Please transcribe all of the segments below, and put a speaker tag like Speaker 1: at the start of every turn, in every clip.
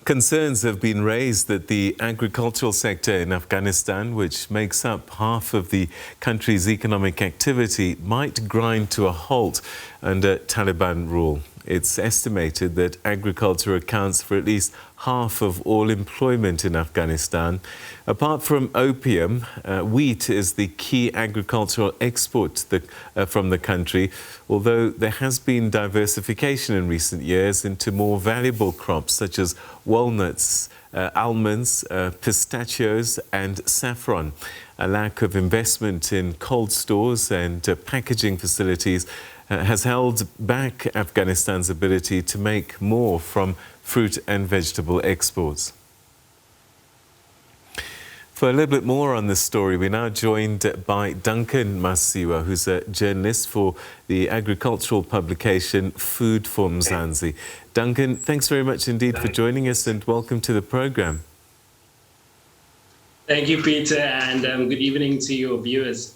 Speaker 1: Concerns have been raised that the agricultural sector in Afghanistan, which makes up half of the country's economic activity, might grind to a halt under Taliban rule. It's estimated that agriculture accounts for at least half of all employment in Afghanistan. Apart from opium, wheat is the key agricultural export from the country, although there has been diversification in recent years into more valuable crops such as walnuts, almonds, pistachios and saffron. A lack of investment in cold stores and packaging facilities has held back Afghanistan's ability to make more from fruit and vegetable exports. For a little bit more on this story, we're now joined by Duncan Masiwa, who's a journalist for the agricultural publication Food For Mzansi. Duncan, thanks very much indeed for joining us and welcome to the program.
Speaker 2: Thank you, Peter, and good evening to your viewers.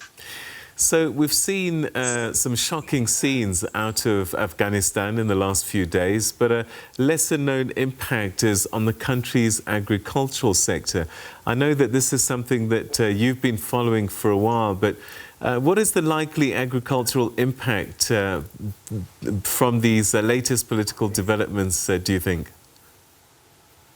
Speaker 1: So we've seen some shocking scenes out of Afghanistan in the last few days, but a lesser-known impact is on the country's agricultural sector. I know that this is something that you've been following for a while, but what is the likely agricultural impact from these latest political developments, do you think?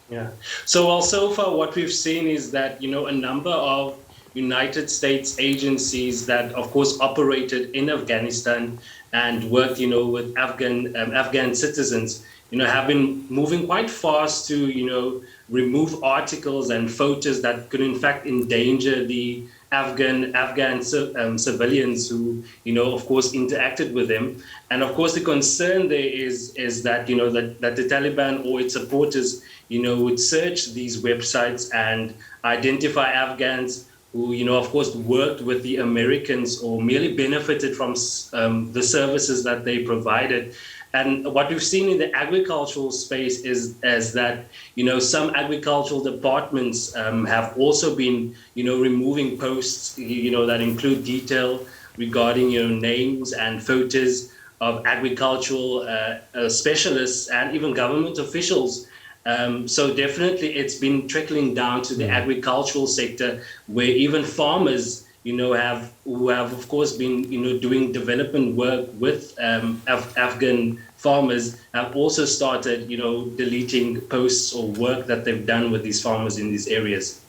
Speaker 2: Yeah. So far what we've seen is that, a number of United States agencies that, of course, operated in Afghanistan and worked, with Afghan citizens, have been moving quite fast to, remove articles and photos that could, in fact, endanger the Afghan civilians who, of course, interacted with them. And of course, the concern there is that, that the Taliban or its supporters, would search these websites and identify Afghans who, of course, worked with the Americans or merely benefited from the services that they provided. And what we've seen in the agricultural space is that, some agricultural departments have also been, removing posts, that include detail regarding, names and photos of agricultural specialists and even government officials. So definitely it's been trickling down to the agricultural sector, where even farmers, who have of course been, doing development work with Afghan farmers, have also started, deleting posts or work that they've done with these farmers in these areas.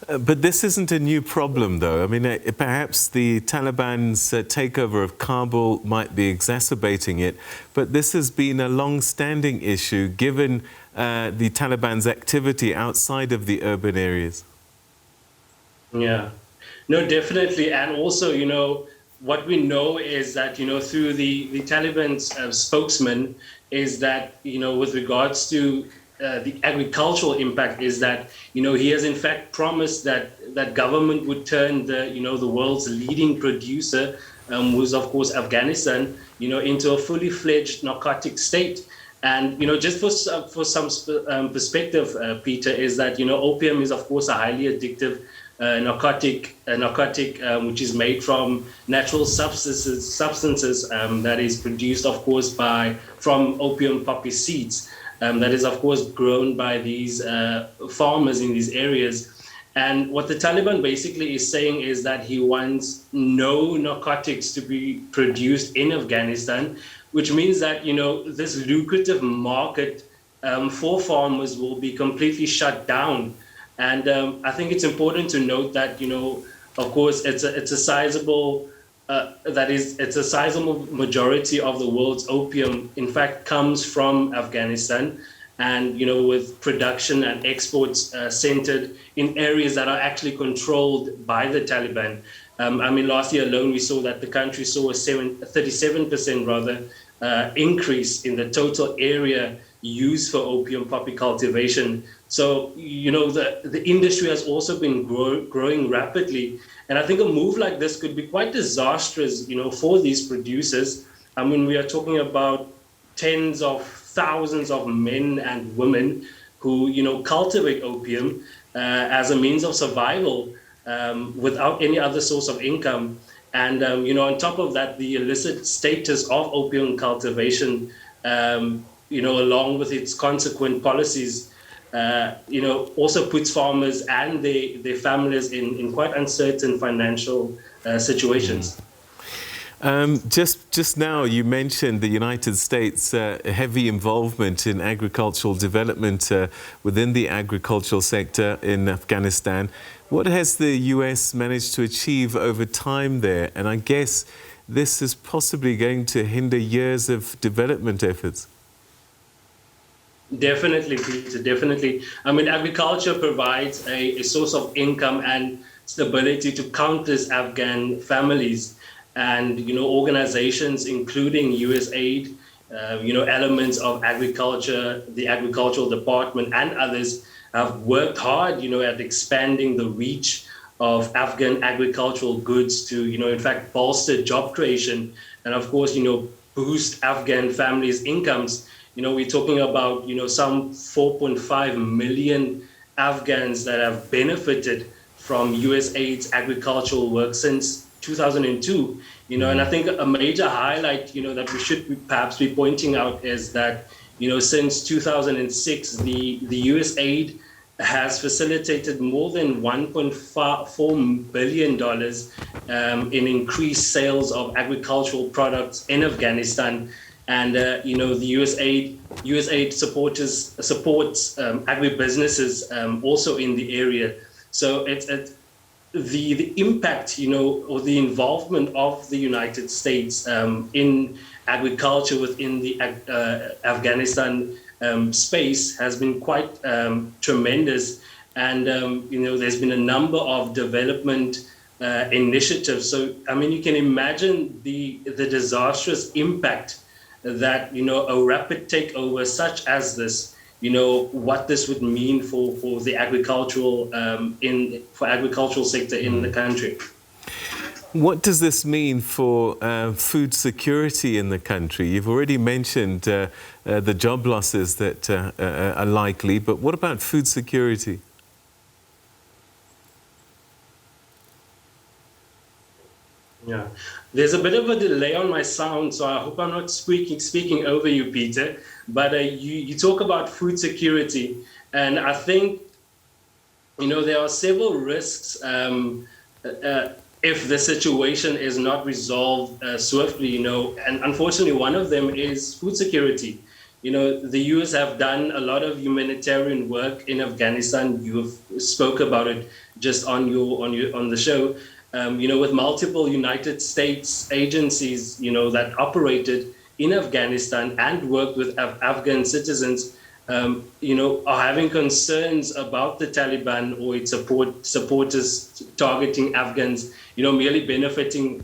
Speaker 1: But this isn't a new problem, though. I mean, perhaps the Taliban's takeover of Kabul might be exacerbating it, but this has been a long-standing issue given the Taliban's activity outside of the urban areas.
Speaker 2: Yeah, no, definitely. And also, what we know is that, through the Taliban's spokesman, is that, with regards to the agricultural impact, is that, he has in fact promised that government would turn the world's leading producer, who's of course Afghanistan, into a fully fledged narcotic state. And, just for some perspective, Peter, is that, opium is of course a highly addictive narcotic which is made from natural substances that is produced, of course, from opium poppy seeds. That is, of course, grown by these farmers in these areas. And what the Taliban basically is saying is that he wants no narcotics to be produced in Afghanistan, which means that, this lucrative market for farmers will be completely shut down. And I think it's important to note that, of course, it's a sizable it's a sizable majority of the world's opium, in fact, comes from Afghanistan, and, with production and exports centered in areas that are actually controlled by the Taliban. I mean, last year alone, we saw that the country saw a 37% increase in the total area used for opium poppy cultivation. So, the industry has also been growing rapidly. And I think a move like this could be quite disastrous, for these producers. I mean, we are talking about tens of thousands of men and women who, cultivate opium as a means of survival without any other source of income. And, on top of that, the illicit status of opium cultivation along with its consequent policies, also puts farmers and their families in quite uncertain financial situations.
Speaker 1: Just now, you mentioned the United States' heavy involvement in agricultural development within the agricultural sector in Afghanistan. What has the US managed to achieve over time there? And I guess this is possibly going to hinder years of development efforts.
Speaker 2: Definitely, Peter, definitely. I mean, agriculture provides a source of income and stability to countless Afghan families. And, organizations, including USAID, elements of agriculture, the agricultural department and others have worked hard, at expanding the reach of Afghan agricultural goods to, in fact, bolster job creation and, of course, boost Afghan families' incomes. We're talking about, some 4.5 million Afghans that have benefited from USAID's agricultural work since 2002, and I think a major highlight, that we should perhaps be pointing out is that, since 2006, the USAID has facilitated more than $1.4 billion in increased sales of agricultural products in Afghanistan. And, the USAID supports agribusinesses also in the area. So it's the impact, or the involvement of the United States in agriculture within the Afghanistan space has been quite tremendous. And, there's been a number of development initiatives. So, I mean, you can imagine the disastrous impact that, a rapid takeover such as this, what this would mean for the agricultural agricultural sector in the country.
Speaker 1: What does this mean for food security in the country? You've already mentioned the job losses that are likely, but what about food security?
Speaker 2: Yeah, there's a bit of a delay on my sound, so I hope I'm not speaking over you, Peter. But you talk about food security, and I think, there are several risks if the situation is not resolved swiftly, and unfortunately one of them is food security. The US have done a lot of humanitarian work in Afghanistan. You spoke about it just on the show. With multiple United States agencies, that operated in Afghanistan and worked with Afghan citizens, are having concerns about the Taliban or its supporters targeting Afghans, merely benefited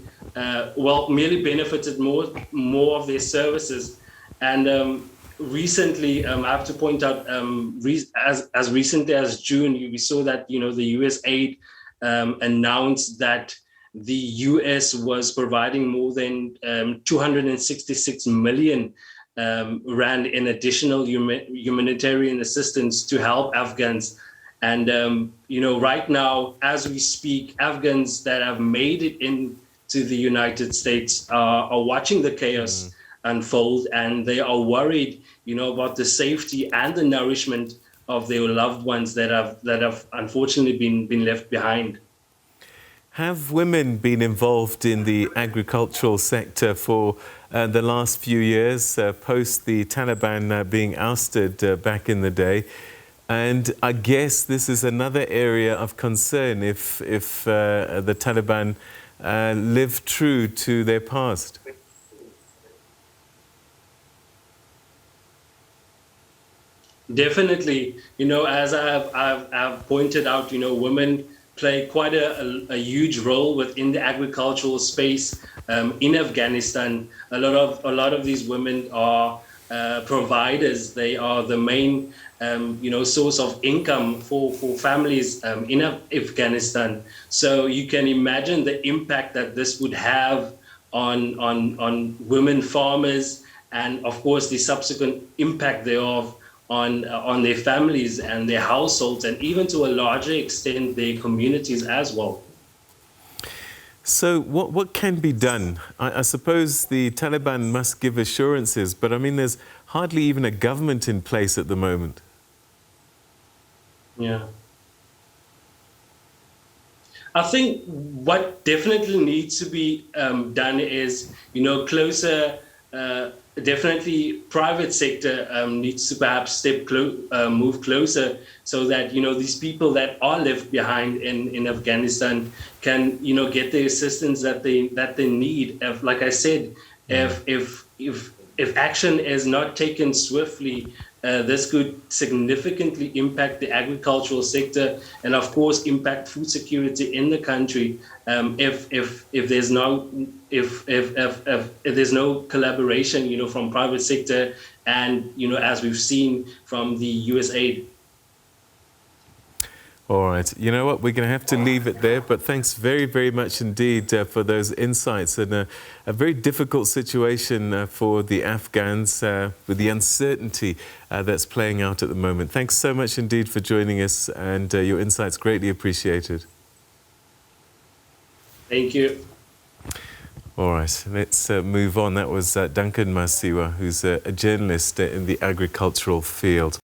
Speaker 2: more of their services. And recently, I have to point out, as recently as June, we saw that, the USAID announced that the US was providing more than 266 million rand in additional humanitarian assistance to help Afghans. And, right now, as we speak, Afghans that have made it into the United States are watching the chaos unfold, and they are worried, about the safety and the nourishment of their loved ones that have unfortunately been left behind.
Speaker 1: Have women been involved in the agricultural sector for the last few years, post the Taliban being ousted back in the day? And I guess this is another area of concern if the Taliban live true to their past.
Speaker 2: Definitely, as I've pointed out, women play quite a huge role within the agricultural space in Afghanistan. A lot of these women are providers. They are the main source of income for families in Afghanistan. So you can imagine the impact that this would have on women farmers, and of course the subsequent impact thereof on their families and their households, and even to a larger extent their communities as well.
Speaker 1: So what can be done? I suppose the Taliban must give assurances, but I mean there's hardly even a government in place at the moment.
Speaker 2: Yeah. I think what definitely needs to be done is, closer, definitely private sector needs to perhaps move closer so that, these people that are left behind in Afghanistan can, get the assistance that they need. Like I said, if action is not taken swiftly, this could significantly impact the agricultural sector and, of course, impact food security in the country. If there's no if there's no collaboration, from private sector and, as we've seen from the US aid.
Speaker 1: All right. You know what? We're going to have to leave it there. But thanks very, very much indeed for those insights. And a very difficult situation for the Afghans with the uncertainty that's playing out at the moment. Thanks so much indeed for joining us, and your insights greatly appreciated.
Speaker 2: Thank you.
Speaker 1: All right. Let's move on. That was Duncan Masiwa, who's a journalist in the agricultural field.